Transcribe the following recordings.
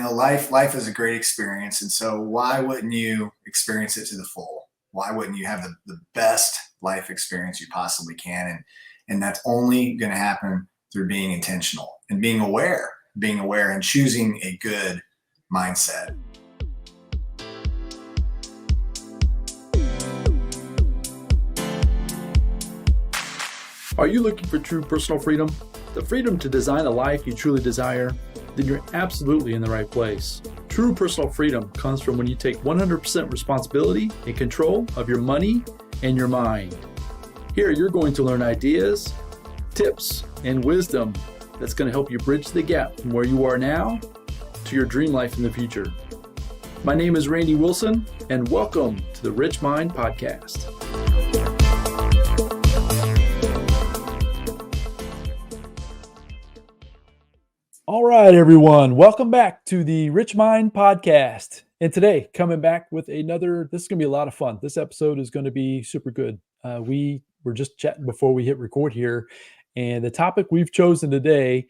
life is a great experience. And so why wouldn't you experience it to the full? Why wouldn't you have the best life experience you possibly can? And that's only going to happen through being intentional and being aware and choosing a good mindset. Are you looking for true personal freedom? The freedom to design a life you truly desire? Then you're absolutely in the right place. True personal freedom comes from when you take 100% responsibility and control of your money and your mind. Here you're going to learn ideas, tips, and wisdom that's going to help you bridge the gap from where you are now to your dream life in the future. My name is Randy Wilson, and welcome to the Rich Mind Podcast. All right, everyone. Welcome back to the Rich Mind Podcast. And today, coming back with this is going to be a lot of fun. This episode is going to be super good. We were just chatting before we hit record here, and the topic we've chosen today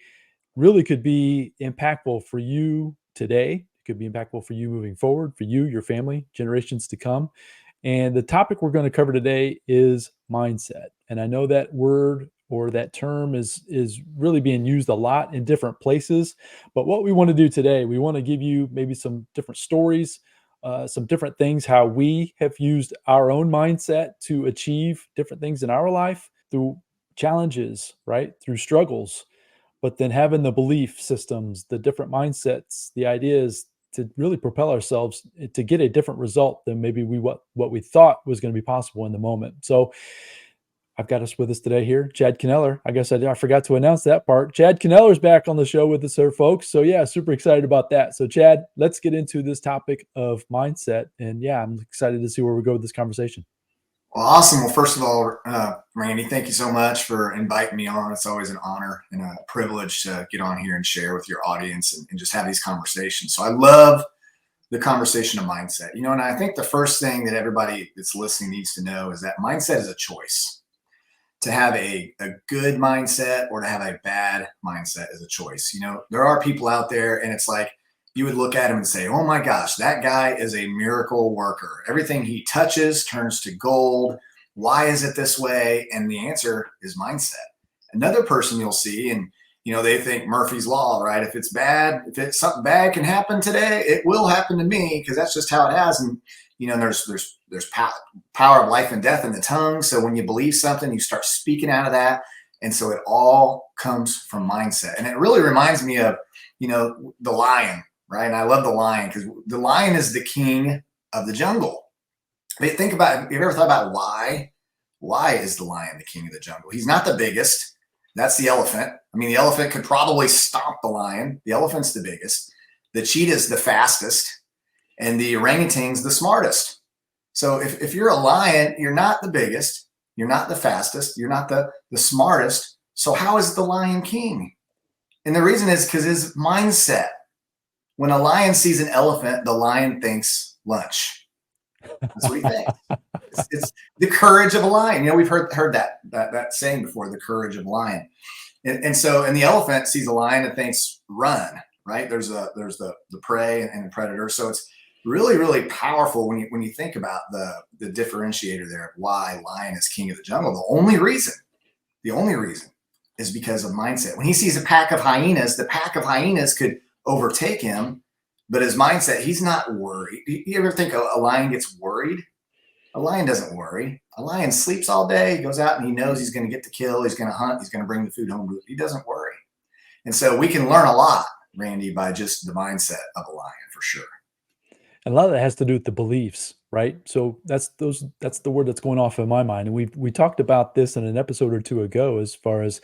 really could be impactful for you today. It could be impactful for you moving forward, for you, your family, generations to come. And the topic we're going to cover today is mindset. And I know that word or that term is really being used a lot in different places. But what we want to do today, we want to give you maybe some different stories, some different things, how we have used our own mindset to achieve different things in our life through challenges, right? Through struggles, but then having the belief systems, the different mindsets, the ideas to really propel ourselves to get a different result than maybe what we thought was going to be possible in the moment. So I've got us with us today here, Chad Kneller. I guess I forgot to announce that part. Chad Kneller's back on the show with us, folks. So yeah, super excited about that. So Chad, let's get into this topic of mindset. And yeah, I'm excited to see where we go with this conversation. Well, awesome. Well, first of all, Randy, thank you so much for inviting me on. It's always an honor and a privilege to get on here and share with your audience and just have these conversations. So I love the conversation of mindset. And I think the first thing that everybody that's listening needs to know is that mindset is a choice. To have a good mindset or to have a bad mindset is a choice. There are people out there, and it's like you would look at him and say, oh my gosh, that guy is a miracle worker. Everything he touches turns to gold. Why is it this way? And the answer is mindset. Another person you'll see, and they think Murphy's Law, right? If something bad can happen today, it will happen to me because that's just how it has. And there's power of life and death in the tongue. So when you believe something, you start speaking out of that. And so it all comes from mindset. And it really reminds me of, the lion, right? And I love the lion because the lion is the king of the jungle. Have you ever thought about why? Why is the lion the king of the jungle? He's not the biggest. That's the elephant. The elephant could probably stomp the lion. The elephant's the biggest. The cheetah's the fastest. And the orangutan's the smartest. So if you're a lion, you're not the biggest, you're not the fastest, you're not the smartest. So how is the lion king? And the reason is because his mindset. When a lion sees an elephant, the lion thinks lunch. That's what he thinks. It's the courage of a lion. We've heard that saying before, the courage of a lion. And the elephant sees a lion and thinks run, right? There's the prey and the predator. So it's really, really powerful when you think about the differentiator there of why lion is king of the jungle. The only reason is because of mindset. When he sees a pack of hyenas, the pack of hyenas could overtake him, but his mindset, he's not worried. You ever think a lion gets worried? A lion doesn't worry. A lion sleeps all day. He goes out and he knows he's going to get the kill. He's going to hunt. He's going to bring the food home. He doesn't worry. And so we can learn a lot, Randy, by just the mindset of a lion for sure. And a lot of that has to do with the beliefs, right? So that's the word that's going off in my mind. And we talked about this in an episode or two ago, as far as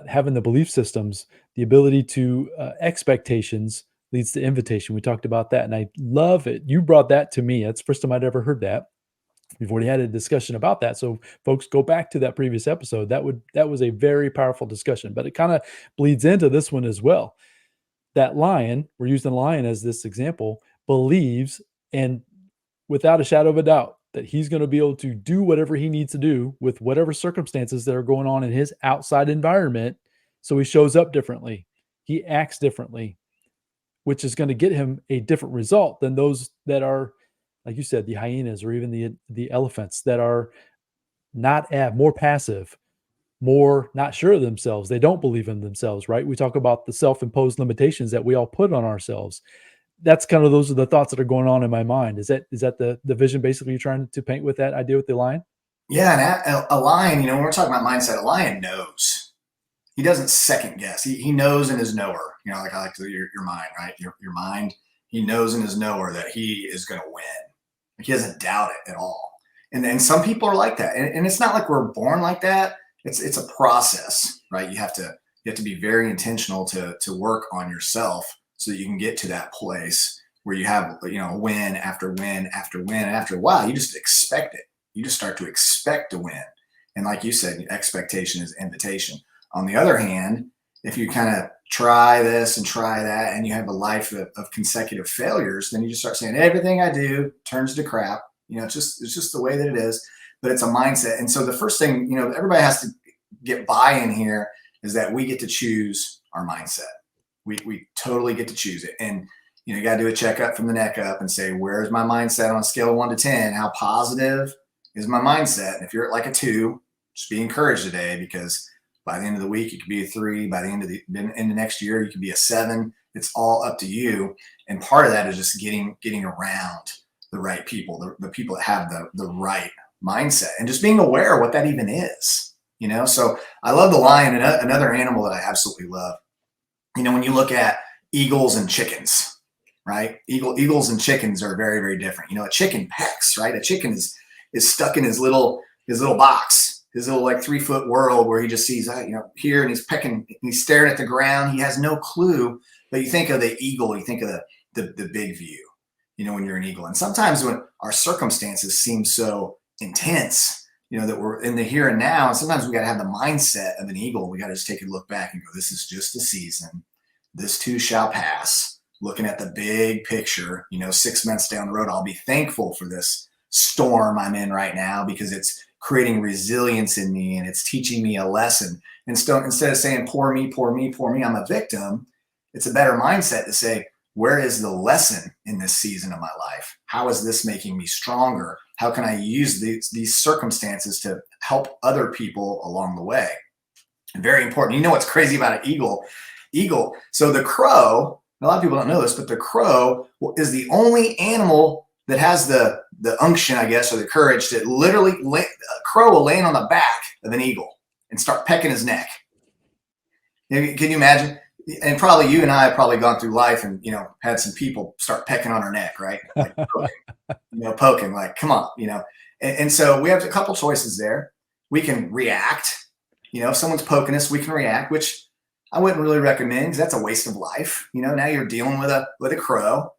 having the belief systems, the ability to expectations leads to invitation. We talked about that, and I love it. You brought that to me. That's the first time I'd ever heard that. We've already had a discussion about that. So folks, go back to that previous episode. That was a very powerful discussion, but it kind of bleeds into this one as well. That lion, we're using the lion as this example, believes, and without a shadow of a doubt, that he's going to be able to do whatever he needs to do with whatever circumstances that are going on in his outside environment. So he shows up differently. He acts differently. which is going to get him a different result than those that are, like you said, the hyenas or even the elephants that are more passive, more not sure of themselves. They don't believe in themselves, right? We talk about the self-imposed limitations that we all put on ourselves. That's kind of those are the thoughts that are going on in my mind. Is that the vision basically you're trying to paint with that idea with the lion? Yeah, and a lion, when we're talking about mindset, a lion knows. He doesn't second guess. He knows in his knower, like I like to your mind, right? Your mind, he knows in his knower that he is going to win. He doesn't doubt it at all. And then some people are like that. And it's not like we're born like that. It's a process, right? You have to be very intentional to work on yourself so that you can get to that place where you have, win after win after win. And after a while, you just expect it. You just start to expect to win. And like you said, expectation is invitation. On the other hand, if you kind of try this and try that, and you have a life of consecutive failures, then you just start saying everything I do turns to crap. It's just the way that it is, but it's a mindset. And so the first thing, everybody has to get buy-in here is that we get to choose our mindset. We totally get to choose it. And, you got to do a checkup from the neck up and say, where's my mindset on a scale of 1 to 10? How positive is my mindset? And if you're at like a 2, just be encouraged today, because by the end of the week, you could be a 3. By the end of the next year, you could be a 7. It's all up to you. And part of that is just getting around the right people, the people that have the right mindset, and just being aware of what that even is. So I love the lion. And another animal that I absolutely love, when you look at eagles and chickens, right? Eagles and chickens are very, very different. A chicken pecks, right? A chicken is stuck in his little box, his little like 3-foot world where he just sees, here, and he's pecking, and he's staring at the ground. He has no clue. But you think of the eagle, you think of the big view, when you're an eagle. And sometimes when our circumstances seem so intense, that we're in the here and now, and sometimes we got to have the mindset of an eagle. We got to just take a look back and go, this is just a season. This too shall pass. Looking at the big picture, 6 months down the road, I'll be thankful for this storm I'm in right now, because it's creating resilience in me and it's teaching me a lesson. And so instead of saying, poor me, poor me, poor me, I'm a victim, it's a better mindset to say, where is the lesson in this season of my life? How is this making me stronger? How can I use these circumstances to help other people along the way? Very important. What's crazy about an eagle? So the crow, a lot of people don't know this, but the crow is the only animal that has the unction, I guess, or the courage to literally, a crow will land on the back of an eagle and start pecking his neck. Can you imagine? And probably you and I have probably gone through life and, had some people start pecking on our neck, right? Like poking, like, come on, and so we have a couple choices there. We can react, if someone's poking us, we can react, which I wouldn't really recommend, because that's a waste of life. Now you're dealing with a crow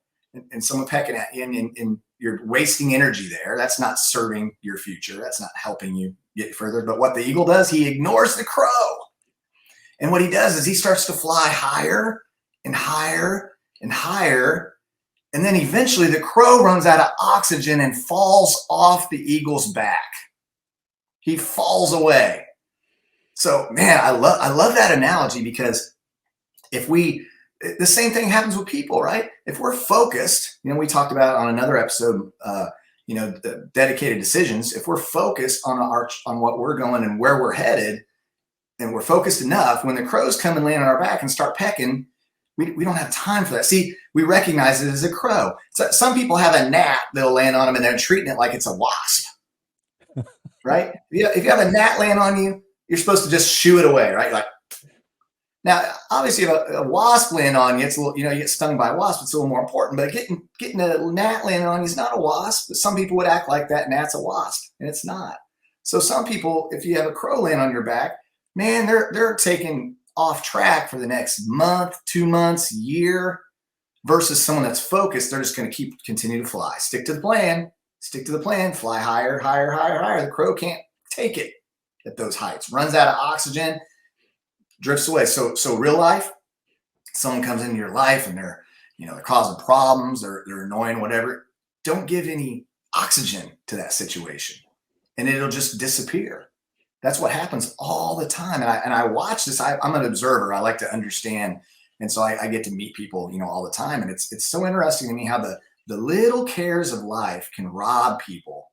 and someone pecking at you, and you're wasting energy there. That's not serving your future. That's not helping you get further. But what the eagle does, he ignores the crow. And what he does is he starts to fly higher and higher and higher. And then eventually the crow runs out of oxygen and falls off the eagle's back. He falls away. So, man, I love that analogy, because the same thing happens with people, right? If we're focused, we talked about on another episode, the dedicated decisions. If we're focused on what we're going and where we're headed, and we're focused enough, when the crows come and land on our back and start pecking, we don't have time for that. See, we recognize it as a crow. So some people have a gnat that'll land on them and they're treating it like it's a wasp, right? If you have a gnat land on you, you're supposed to just shoo it away, right? Like, now, obviously, if a wasp land on you, it's a little, you get stung by a wasp, it's a little more important. But getting a gnat landing on you is not a wasp. But some people would act like that gnat's a wasp, and it's not. So some people, if you have a crow land on your back, man, they're taking off track for the next month, 2 months, year, versus someone that's focused. They're just going to continue to fly. Stick to the plan, fly higher, higher, higher, higher. The crow can't take it at those heights, runs out of oxygen, drifts away. So real life, someone comes into your life and they're causing problems, they're annoying, whatever. Don't give any oxygen to that situation, and it'll just disappear. That's what happens all the time. And I watch this. I'm an observer. I like to understand And so I get to meet people, all the time. And it's so interesting to me how the little cares of life can rob people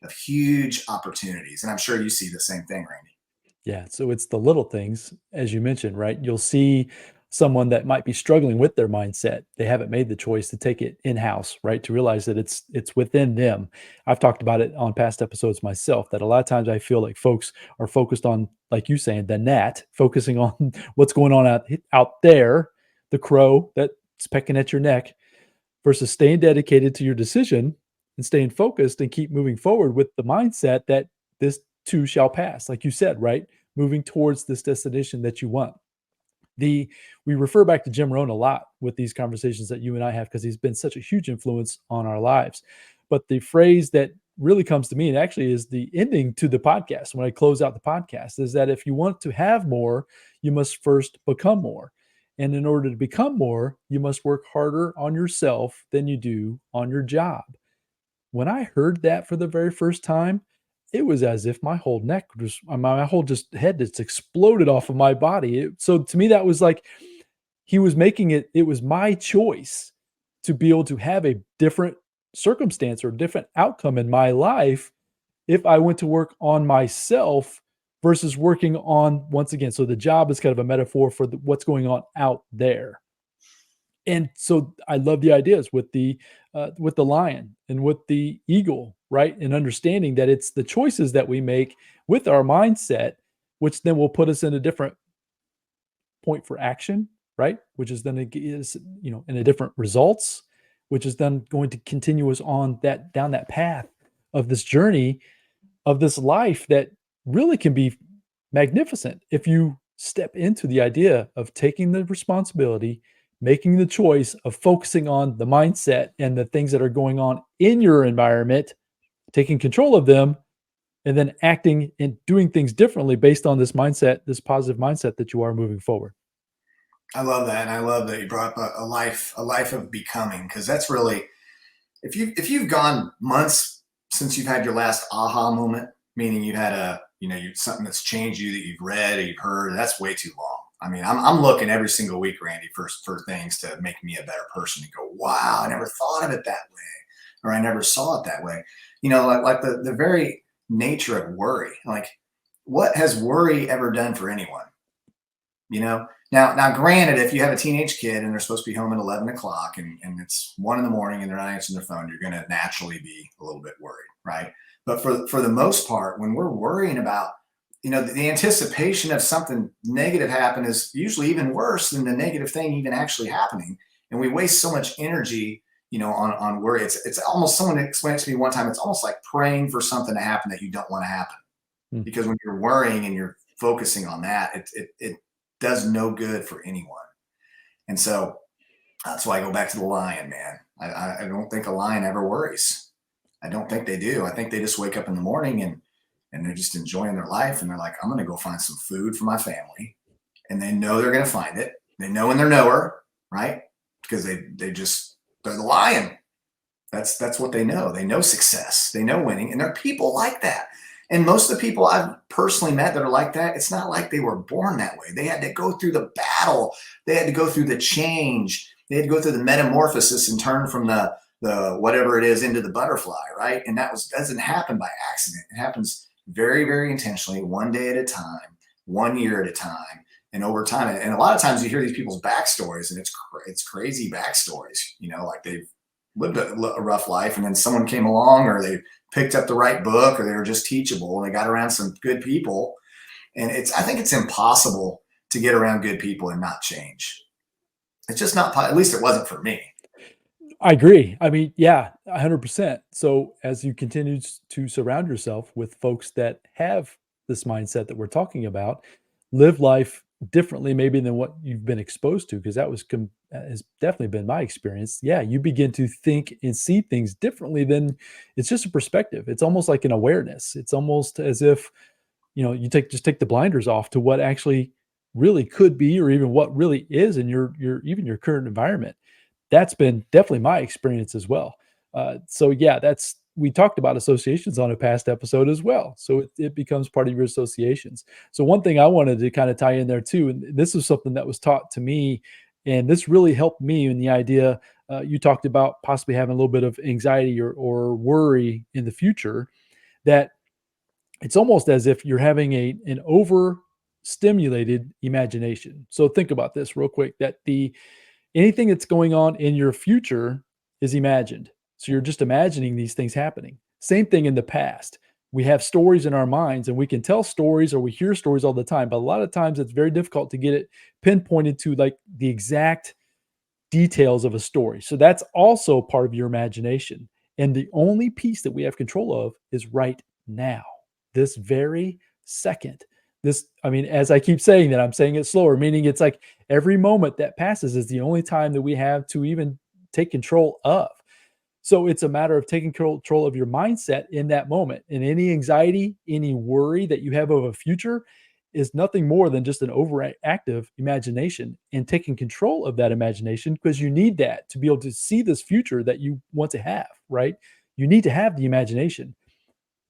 of huge opportunities. And I'm sure you see the same thing, Randy. Yeah, so it's the little things, as you mentioned, right? You'll see someone that might be struggling with their mindset. They haven't made the choice to take it in-house, right? To realize that it's within them. I've talked about it on past episodes myself, that a lot of times I feel like folks are focused on, like you saying, the gnat, focusing on what's going on out there, the crow that's pecking at your neck, versus staying dedicated to your decision and staying focused and keep moving forward with the mindset that this too shall pass. Like you said, right? Moving towards this destination that you want. The We refer back to Jim Rohn a lot with these conversations that you and I have because he's been such a huge influence on our lives. But the phrase that really comes to me and actually is the ending to the podcast when I close out the podcast is that if you want to have more, you must first become more. And in order to become more, you must work harder on yourself than you do on your job. When I heard that for the very first time, it was as if my whole neck just my whole just head just exploded off of my body. So to me, that was like he was making it was my choice to be able to have a different circumstance or different outcome in my life if I went to work on myself versus working on, once again, so the job is kind of a metaphor for what's going on out there. And so I love the ideas with the lion and with the eagle, right? And understanding that it's the choices that we make with our mindset, which then will put us in a different point for action, right? Which is then is in a different results, which is then going to continue us on that down that path of this journey of this life that really can be magnificent if you step into the idea of taking the responsibility, making the choice of focusing on the mindset and the things that are going on in your environment, taking control of them, and then acting and doing things differently based on this mindset, this positive mindset that you are moving forward. I love that. And I love that you brought up a life of becoming, because that's really, if you've gone months since you've had your last aha moment, meaning you had something that's changed you that you've read or you've heard, that's way too long. I mean, I'm looking every single week, Randy, for things to make me a better person and go, wow, I never thought of it that way, or I never saw it that way. Like the very nature of worry. Like, what has worry ever done for anyone? Now, granted, if you have a teenage kid and they're supposed to be home at 11 o'clock and it's 1 a.m. and they're not answering their phone, you're going to naturally be a little bit worried, right? But for the most part, when we're worrying about, the anticipation of something negative happen is usually even worse than the negative thing even actually happening. And we waste so much energy, on worry. It's almost, someone explained it to me one time, it's almost like praying for something to happen that you don't want to happen. Hmm. Because when you're worrying and you're focusing on that, it does no good for anyone. And so that's why I go back to the lion, man. I don't think a lion ever worries. I don't think they do. I think they just wake up in the morning and they're just enjoying their life. And they're like, I'm going to go find some food for my family. And they know they're going to find it. They know when they're nowhere, right? Because they're the lion. That's what they know. They know success. They know winning. And there are people like that. And most of the people I've personally met that are like that, it's not like they were born that way. They had to go through the battle. They had to go through the change. They had to go through the metamorphosis and turn from the whatever it is into the butterfly, right? And doesn't happen by accident. It happens very, very intentionally, one day at a time, 1 year at a time, and over time. And a lot of times you hear these people's backstories, and it's crazy backstories. Like they've lived a rough life, and then someone came along, or they picked up the right book, or they were just teachable and they got around some good people. And I think it's impossible to get around good people and not change. It's just not, at least it wasn't for me. I agree. I mean, yeah, 100%. So as you continue to surround yourself with folks that have this mindset that we're talking about, live life differently maybe than what you've been exposed to, because has definitely been my experience. Yeah, you begin to think and see things differently than it's just a perspective. It's almost like an awareness. It's almost as if, you just take the blinders off to what actually really could be, or even what really is in even your current environment. That's been definitely my experience as well. So yeah, we talked about associations on a past episode as well. So it becomes part of your associations. So one thing I wanted to kind of tie in there too, and this is something that was taught to me And this really helped me in the idea you talked about possibly having a little bit of anxiety or worry in the future, that it's almost as if you're having an overstimulated imagination. So think about this real quick, that the anything that's going on in your future is imagined. So you're just imagining these things happening. Same thing in the past. We have stories in our minds and we can tell stories or we hear stories all the time, but a lot of times it's very difficult to get it pinpointed to like the exact details of a story. So that's also part of your imagination. And the only piece that we have control of is right now, this very second. This, I mean, as I keep saying that, I'm saying it slower, meaning it's like every moment that passes is the only time that we have to even take control of. So it's a matter of taking control of your mindset in that moment. And any anxiety, any worry that you have of a future is nothing more than just an overactive imagination, and taking control of that imagination, because you need that to be able to see this future that you want to have, right? You need to have the imagination,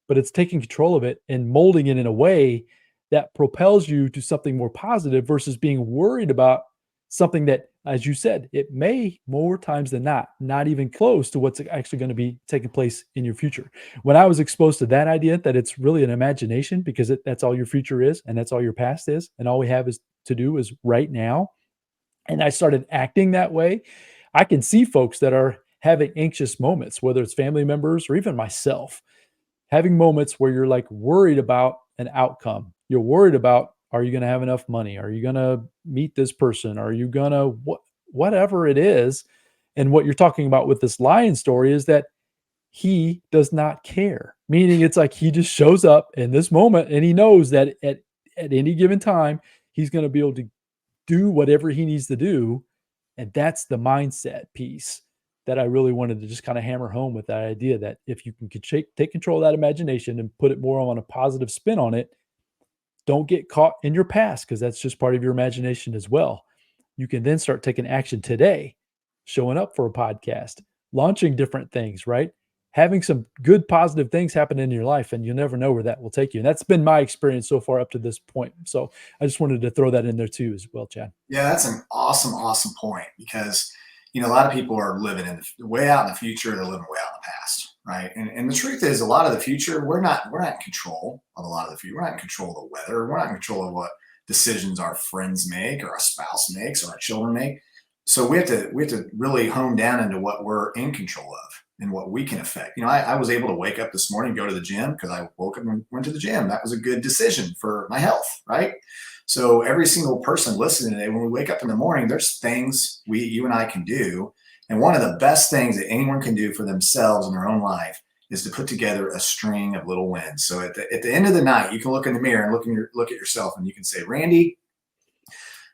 but it's taking control of it and molding it in a way that propels you to something more positive versus being worried about something that, as you said, it may more times than not even close to what's actually going to be taking place in your future. When I was exposed to that idea that it's really an imagination, because that's all your future is and that's all your past is, and all we have is to do is right now, and I started acting that way, I can see folks that are having anxious moments, whether it's family members or even myself, having moments where you're like worried about an outcome. You're worried about, are you going to have enough money? Are you going to meet this person? Are you going to whatever it is? And what you're talking about with this lion story is that he does not care. Meaning it's like he just shows up in this moment and he knows that at any given time, he's going to be able to do whatever he needs to do. And that's the mindset piece that I really wanted to just kind of hammer home with that idea that if you can take control of that imagination and put it more on a positive spin on it, don't get caught in your past, because that's just part of your imagination as well. You can then start taking action today, showing up for a podcast, launching different things, right? Having some good positive things happen in your life, and you'll never know where that will take you. And that's been my experience so far up to this point. So I just wanted to throw that in there too as well, Chad. Yeah, that's an awesome point, because a lot of people are living way out in the future. They're living way out in the past, right? And the truth is, a lot of the future, we're not in control of a lot of the future. We're not in control of the weather. We're not in control of what decisions our friends make or our spouse makes or our children make. So we have to really hone down into what we're in control of and what we can affect. I was able to wake up this morning, go to the gym, because I woke up and went to the gym. That was a good decision for my health, right? So every single person listening today, when we wake up in the morning, there's things you and I can do. And one of the best things that anyone can do for themselves in their own life is to put together a string of little wins. So at the end of the night, you can look in the mirror and look at yourself, and you can say, Randy,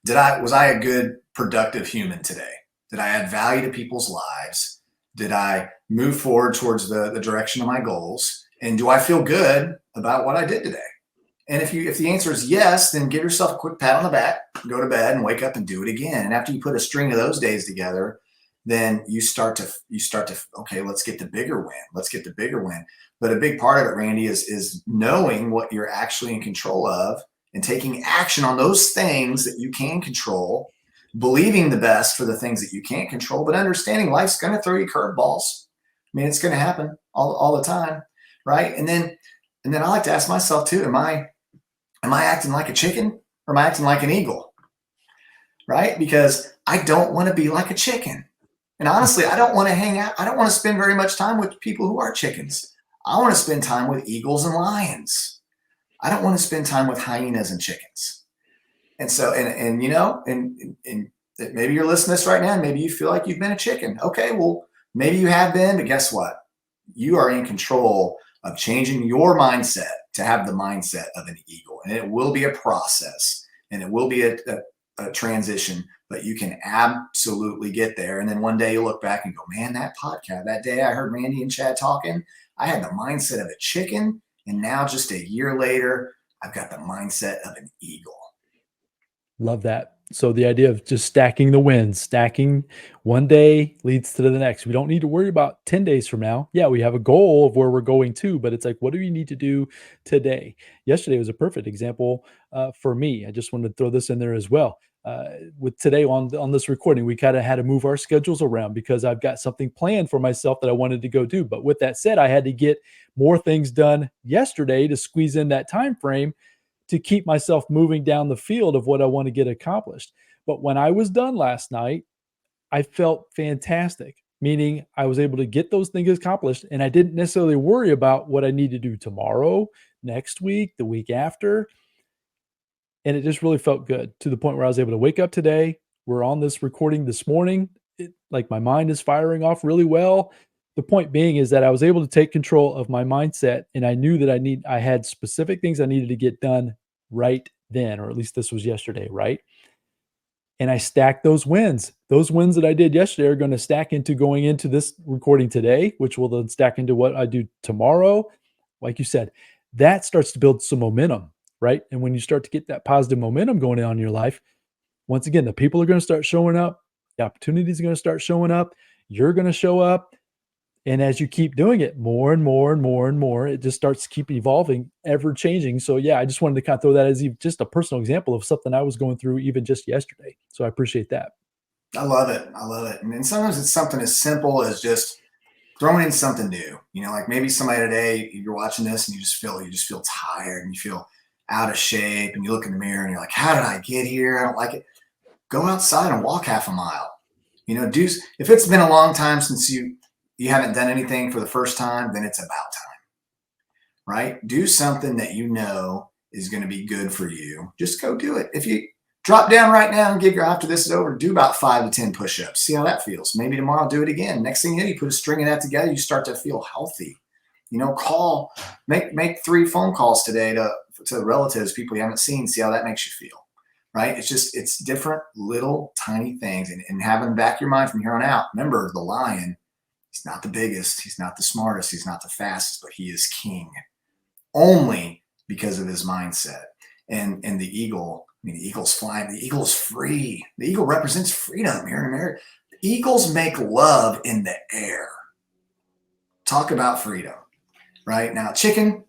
was I a good, productive human today? Did I add value to people's lives? Did I move forward towards the direction of my goals? And do I feel good about what I did today? And if the answer is yes, then give yourself a quick pat on the back, go to bed and wake up and do it again. And after you put a string of those days together, then you start to, okay, let's get the bigger win. Let's get the bigger win. But a big part of it, Randy, is knowing what you're actually in control of and taking action on those things that you can control, believing the best for the things that you can't control, but understanding life's going to throw you curveballs. I mean, it's going to happen all the time, right? And then I like to ask myself too, am I acting like a chicken, or am I acting like an eagle? Right? Because I don't want to be like a chicken. And honestly, I don't want to hang out. I don't want to spend very much time with people who are chickens. I want to spend time with eagles and lions. I don't want to spend time with hyenas and chickens. And so, and maybe you're listening to this right now, and maybe you feel like you've been a chicken. Okay, well, maybe you have been, but guess what? You are in control of changing your mindset to have the mindset of an eagle. And it will be a process, and it will be a transition, but you can absolutely get there. And then one day you look back and go, man, that podcast, that day I heard Randy and Chad talking, I had the mindset of a chicken. And now just a year later, I've got the mindset of an eagle. Love that. So the idea of just stacking the wins, stacking one day leads to the next. We don't need to worry about 10 days from now. Yeah, we have a goal of where we're going to, but it's like, what do we need to do today? Yesterday was a perfect example for me. I just wanted to throw this in there as well. with today on this recording, we kind of had to move our schedules around because I've got something planned for myself that I wanted to go do. But with that said, I had to get more things done yesterday to squeeze in that time frame to keep myself moving down the field of what I want to get accomplished. But when I was done last night, I felt fantastic, meaning I was able to get those things accomplished and I didn't necessarily worry about what I need to do tomorrow, next week, the week after. And it just really felt good to the point where I was able to wake up today. We're on this recording this morning. Like my mind is firing off really well. The point being is that I was able to take control of my mindset and I knew that I had specific things I needed to get done right then, or at least this was yesterday, right? And I stacked those wins. Those wins that I did yesterday are going to stack into going into this recording today, which will then stack into what I do tomorrow. Like you said, that starts to build some momentum, right? And when you start to get that positive momentum going on in your life, once again, the people are going to start showing up, the opportunities are going to start showing up, you're going to show up. And as you keep doing it more and more and more and more, it just starts to keep evolving, ever changing. So yeah, I just wanted to kind of throw that as just a personal example of something I was going through even just yesterday. So I appreciate that. I love it. I love it. And then sometimes it's something as simple as just throwing in something new. Like maybe somebody today, you're watching this and you just feel tired and you feel out of shape and you look in the mirror and you're like, how did I get here? I don't like it. Go outside and walk half a mile. If it's been a long time since you haven't done anything for the first time, then it's about time, right? Do something that you know is going to be good for you. Just go do it. If you drop down right now and after this is over, do about 5 to 10 push-ups. See how that feels. Maybe tomorrow do it again. Next thing you put a string of that together, you start to feel healthy. Make 3 phone calls today to relatives, people you haven't seen. See how that makes you feel, right? It's different little tiny things, and having in the back of your mind from here on out. Remember, the lion, he's not the biggest, he's not the smartest, he's not the fastest, but he is king only because of his mindset. And the eagle, the eagle's flying, the eagle's free. The eagle represents freedom here in America. The eagles make love in the air. Talk about freedom, right? Now, chickens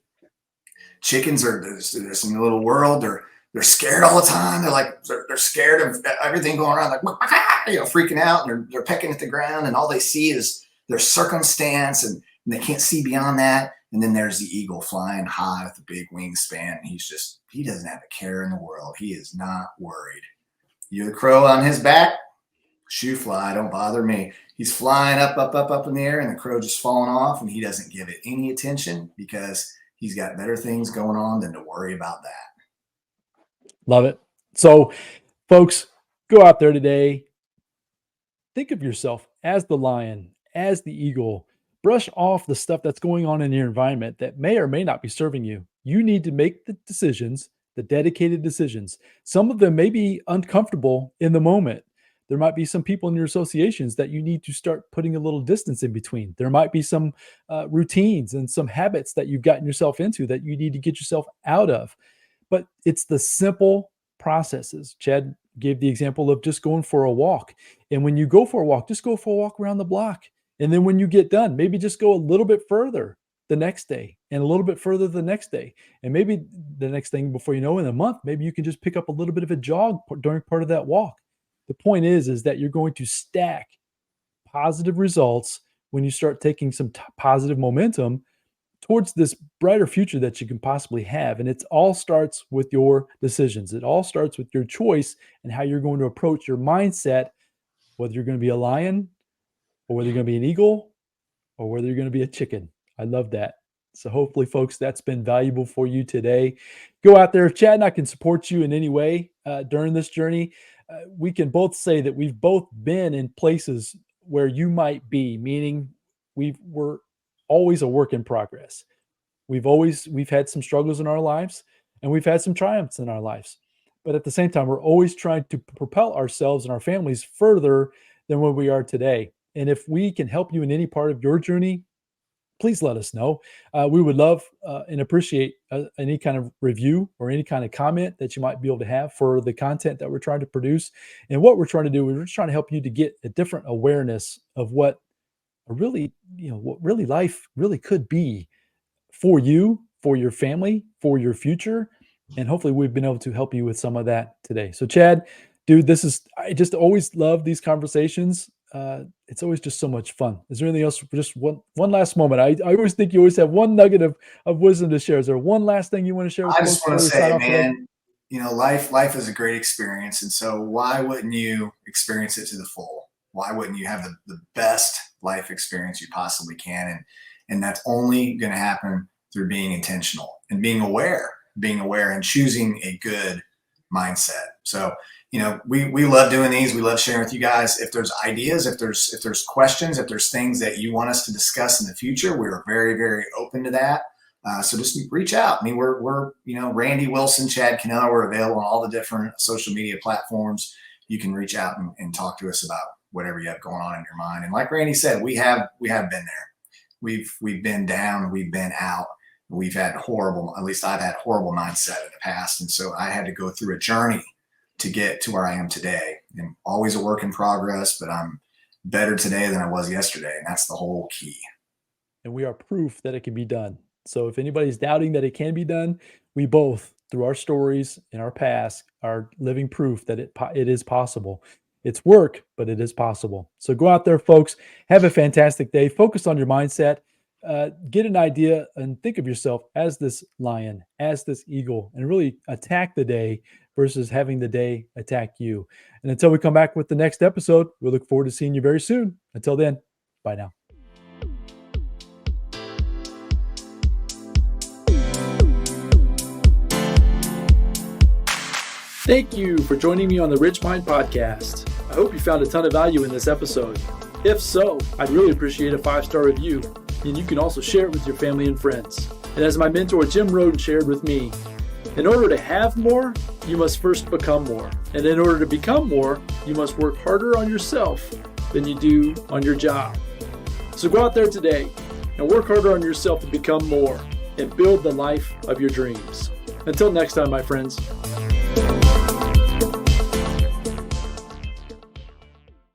are this in the little world. They're scared all the time. They're scared of everything going on, like freaking out, and they're pecking at the ground, and all they see is their circumstance, and they can't see beyond that. And then there's the eagle flying high with a big wingspan, and he doesn't have a care in the world. He is not worried. You're the crow on his back, shoo fly, don't bother me. He's flying up in the air, and the crow just falling off, and he doesn't give it any attention because he's got better things going on than to worry about that. Love it. So, folks, go out there today. Think of yourself as the lion, as the eagle. Brush off the stuff that's going on in your environment that may or may not be serving you. You need to make the decisions, the dedicated decisions. Some of them may be uncomfortable in the moment. There might be some people in your associations that you need to start putting a little distance in between. There might be some routines and some habits that you've gotten yourself into that you need to get yourself out of. But it's the simple processes. Chad gave the example of just going for a walk. And when you go for a walk, just go for a walk around the block. And then when you get done, maybe just go a little bit further the next day and a little bit further the next day. And maybe the next thing before you know, in a month, maybe you can just pick up a little bit of a jog during part of that walk. The point is that you're going to stack positive results when you start taking some positive momentum towards this brighter future that you can possibly have. And it all starts with your decisions. It all starts with your choice and how you're going to approach your mindset, whether you're going to be a lion or whether you're going to be an eagle or whether you're going to be a chicken. I love that. So hopefully, folks, that's been valuable for you today. Go out there. If Chad and I can support you in any way during this journey, we can both say that we've both been in places where you might be, meaning we're always a work in progress. We've had some struggles in our lives and we've had some triumphs in our lives. But at the same time, we're always trying to propel ourselves and our families further than where we are today. And if we can help you in any part of your journey, please let us know. We would love and appreciate any kind of review or any kind of comment that you might be able to have for the content that we're trying to produce. And what we're trying to do is we're just trying to help you to get a different awareness of what what really life really could be for you, for your family, for your future. And hopefully we've been able to help you with some of that today. So Chad, Dude, I just always love these conversations. It's always just so much fun. Is there anything else? Just one last moment. I always think you always have one nugget of wisdom to share. Is there one last thing you want to share with I folks just want before to we sign say, off today? man, life is a great experience. And so why wouldn't you experience it to the full? Why wouldn't you have the best life experience you possibly can? And that's only going to happen through being intentional and being aware and choosing a good mindset. So, we love doing these. We love sharing with you guys. If there's ideas, if there's questions, if there's things that you want us to discuss in the future, we're very, very open to that. So just reach out. I mean, we're Randy Wilson, Chad Cannella, we're available on all the different social media platforms. You can reach out and talk to us about whatever you have going on in your mind. And like Randy said, we have been there. We've been down, we've been out. We've had at least I've had horrible mindset in the past. And so I had to go through a journey to get to where I am today. And always a work in progress, but I'm better today than I was yesterday. And that's the whole key. And we are proof that it can be done. So if anybody's doubting that it can be done, we both, through our stories in our past, are living proof that it is possible. It's work, but it is possible. So go out there, folks. Have a fantastic day. Focus on your mindset. Get an idea and think of yourself as this lion, as this eagle, and really attack the day versus having the day attack you. And until we come back with the next episode, we look forward to seeing you very soon. Until then, bye now. Thank you for joining me on the Rich Mind Podcast. I hope you found a ton of value in this episode. If so, I'd really appreciate a 5-star review, and you can also share it with your family and friends. And as my mentor Jim Rohn shared with me, in order to have more, you must first become more. And in order to become more, you must work harder on yourself than you do on your job. So go out there today and work harder on yourself to become more and build the life of your dreams. Until next time, my friends.